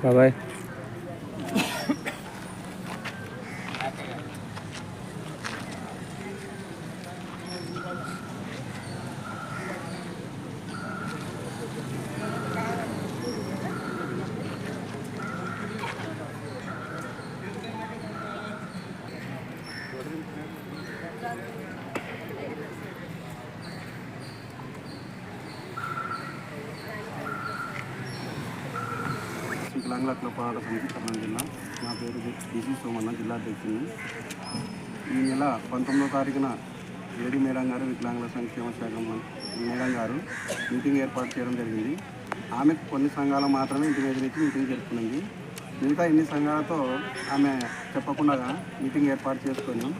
బాబాయ్ వికలాంగుల పోరాట సమితి కర్నూలు జిల్లా. నా పేరు డిసి సోమన్న, జిల్లా అధ్యక్షుడిని. ఈ నెల 19వ తారీఖున ఏడి మేడం గారు, వికలాంగుల సంక్షేమ శాఖ మేడం గారు మీటింగ్ ఏర్పాటు చేయడం జరిగింది. ఆమెకు కొన్ని సంఘాలు మాత్రమే ఇంటి మీద నుంచి మీటింగ్ జరుపుకునింది. మిగతా ఇన్ని సంఘాలతో ఆమె చెప్పకుండా మీటింగ్ ఏర్పాటు చేసుకొని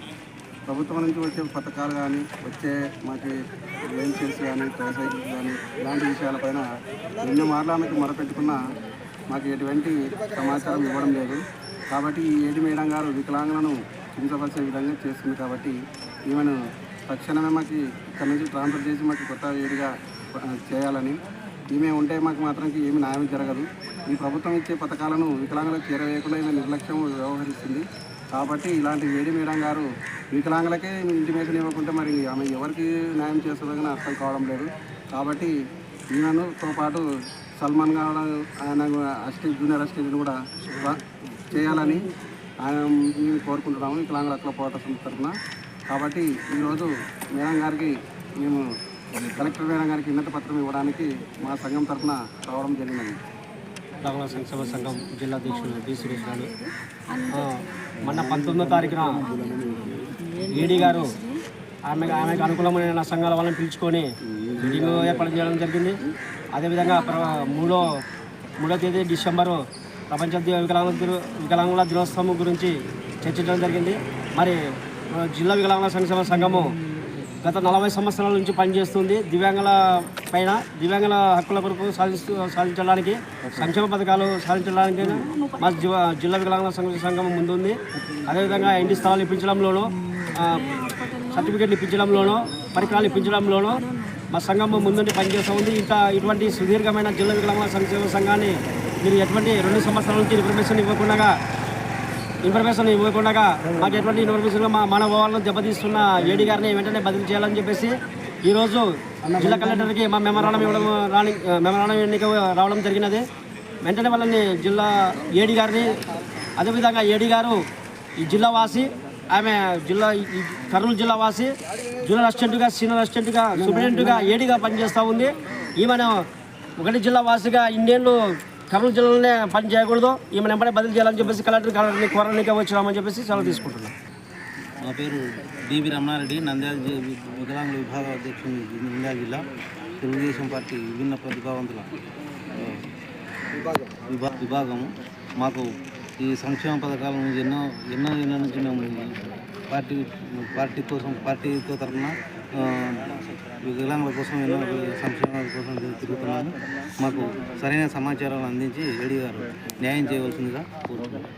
ప్రభుత్వం నుంచి వచ్చే పథకాలు కానీ, వచ్చే మాకు వెంచర్స్ కానీ, ట్రైసైకిల్స్ కానీ ఇలాంటి విషయాలపైన ఎన్నో మార్లు ఆమెకు మొరపెట్టుకున్నా మాకు ఎటువంటి సమాచారం ఇవ్వడం లేదు. కాబట్టి ఈ ఏడి మేడం గారు వికలాంగులను కించపరిచే విధంగా చేస్తుంది. కాబట్టి ఈమెను తక్షణమే మాకు ఇక్కడ నుంచి ట్రాన్స్ఫర్ చేసి మాకు కొత్త ఏడిగా చేయాలని, ఈమె ఉంటే మాకు మాత్రం ఏమి న్యాయం జరగదు. ఈ ప్రభుత్వం ఇచ్చే పథకాలను వికలాంగులకు చేరవేయకుండా ఈమె నిర్లక్ష్యం వ్యవహరిస్తుంది. కాబట్టి ఇలాంటి ఏడి మేడం గారు వికలాంగులకే ఇంటిమేషన్ ఇవ్వకుంటే మరి ఆమె ఎవరికి న్యాయం చేస్తుందో కానీ అర్థం కావడం లేదు. కాబట్టి ఈమెనుతో పాటు సల్మాన్ గారు ఆయన జూనియర్ అసిస్టెంట్ని కూడా చేయాలని మేము కోరుకుంటున్నాము వికలాంగుల హక్కుల పోరాట సమితి తరఫున. కాబట్టి ఈరోజు మేడం గారికి మేము కలెక్టర్ మేడం గారికి వినతి పత్రం ఇవ్వడానికి మా సంఘం తరఫున రావడం జరిగినది. వికలాంగుల సంక్షేమ సంఘం జిల్లా అధ్యక్షుడు డి సురేష్ గారు మొన్న 19వ తారీఖున ఏడీ గారు ఆమెకు అనుకూలమైన సంఘాల వాళ్ళని పిలుచుకొని మీటింగ్ ఏర్పాటు చేయడం జరిగింది. అదేవిధంగా 3వ తేదీ డిసెంబరు ప్రపంచ వికలాంగుల దినోత్సవం గురించి చర్చించడం జరిగింది. మరి జిల్లా వికలాంగుల సంక్షేమ సంఘము గత 40 సంవత్సరాల నుంచి పనిచేస్తుంది. దివ్యాంగుల హక్కుల కొరకు సాధించడానికి, సంక్షేమ పథకాలు సాధించడానికి మా జిల్లా వికలాంగుల సంక్షేమ సంఘం ముందుంది. అదేవిధంగా ఇంటి స్థలాలు ఇప్పించడంలోనూ, సర్టిఫికేట్లు ఇప్పించడంలోనూ, పరికరాలు ఇప్పించడంలోనూ మా సంఘం ముందుండి పనిచేస్తూ ఉంది. ఇటువంటి సుదీర్ఘమైన జిల్లా వికలాంగుల సంక్షేమ సంఘాన్ని మీరు ఎటువంటి 2 సంవత్సరాల నుంచి ఇన్ఫర్మేషన్ ఇవ్వకుండా మాకు ఎటువంటి ఇన్ఫర్మేషన్ మా మనోభావాలను దెబ్బతీస్తున్న ఏడీ గారిని వెంటనే బదిలీ చేయాలని చెప్పేసి ఈరోజు జిల్లా కలెక్టర్కి మా మెమరాండం ఎన్నిక రావడం జరిగినది. వెంటనే వాళ్ళని ఏడీ గారిని, అదేవిధంగా ఏడీ గారు ఈ జిల్లా వాసి, ఆమె కర్నూలు జిల్లా వాసి, జూనియర్ అసిస్టెంట్గా, సీనియర్ అసిస్టెంట్గా, సూపరింటెండెంట్గా ఏడీగా పనిచేస్తూ ఉంది. ఈమెను ఒకటి జిల్లా వాసిగా ఇన్నేళ్ళు కర్నూలు జిల్లాలోనే పని చేయకూడదు, ఈమెను వెంబడే బదిలీ చేయాలని చెప్పేసి కలెక్టర్ కోరడానికి వచ్చినామని చెప్పేసి సెలవు తీసుకుంటున్నాం. నా పేరు డివి రమణారెడ్డి, నంద్యాల వికలాంగుల విభాగ అధ్యక్షుడు, నంద్యాల జిల్లా. తెలుగుదేశం పార్టీ విభిన్న ప్రతిభావంతుల విభాగము. మాకు ఈ సంక్షేమ పథకాలను ఎన్నో నుంచి మేము పార్టీతో తరఫున వికలాంగుల కోసం ఎన్నో సంక్షేమాల కోసం తిరుగుతున్నాము. మాకు సరైన సమాచారాలు అందించి ఏడీ గారు న్యాయం చేయవలసిందిగా కోరుతున్నాము.